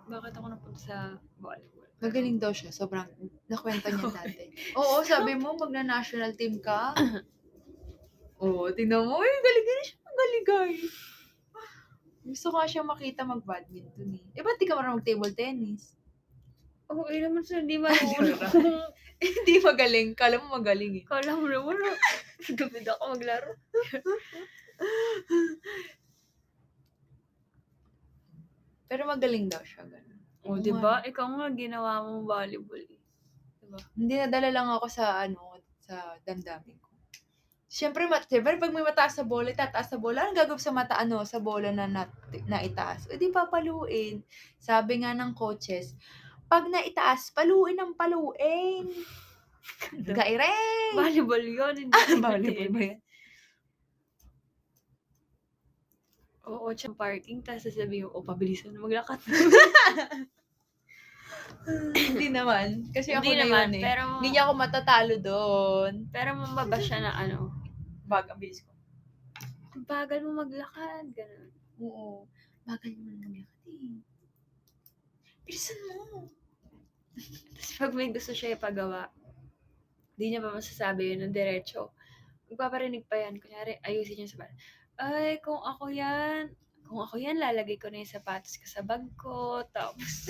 bakit ako napunta sa volleyball. Magaling daw siya, sobrang nakwento niya dati. Oo, sabi mo magna-national team ka? Oo, tingnan mo, galing din siya magaling. Gusto ko nga siya makita mag-badminton eh. Eh, ba't di ka marunong mag-table tennis? Oo, naman sa hindi marunong. Hindi magaling. Kala mo magaling eh. Kala mo naman, stupid ako maglaro. Pero magaling daw siya, ganun. O, diba? Ikaw nga, ginawa mong volleyball eh. Diba? Hindi, nadala lang ako sa damdamin ko. Siyempre, pag may mataas sa bola, tataas sa bola, anong gagawin sa sa bola na itaas? O di papaluin. Sabi nga ng coaches, pag naitaas, paluin ng paluin. Gaireng! Volleyball yun, hindi Volleyball ba yan? Oo, tsaka parking, tapos sasabihin mo, pabilisan na maglakad. Hindi naman. Kasi ako Hindi na naman, yun eh. pero- Hindi niya ako matatalo doon. Pero mababa siya na Ang bilis ko. bagal mo maglakad, gano'n. Oo. Bagal mo maglakad eh. Bilisan mo. Tapos pag may gusto siya ipagawa, di niya pa masasabi yun ng diretso. Magpaparinig pa yan. Kunyari, ayusin niya sa bag. Ay, kung ako yan, lalagay ko na yung sapatos ko sa bag ko. Tapos,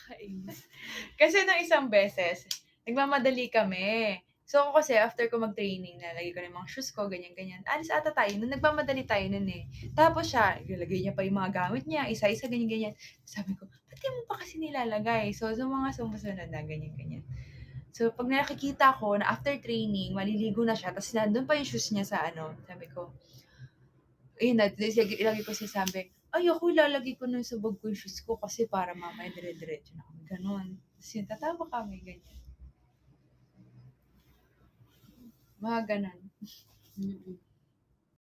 kainis. Kasi nung isang beses, nagmamadali kami. So ako kasi after ko mag-training, nalagay ko na yung mga shoes ko, ganyan-ganyan. Alis ata tayo, nung nagmamadali tayo nun eh. Tapos siya, ilalagay niya pa yung mga gamit niya, isa-isa, ganyan-ganyan. Sabi ko, ba't di mo pa kasi nilalagay? So, sa mga sumusunod na, ganyan-ganyan. So, pag nakikita ko na after training, maliligo na siya, tapos nandun pa yung shoes niya sa sabi ko, ayun na, ilagay ko siya sabi, ay ako ilalagay ko na sa bag ko yung shoes ko kasi para mamaya dire-diretso na kami. Ganon. Tapos yun, tatawa kami, ganyan. Mga ganon.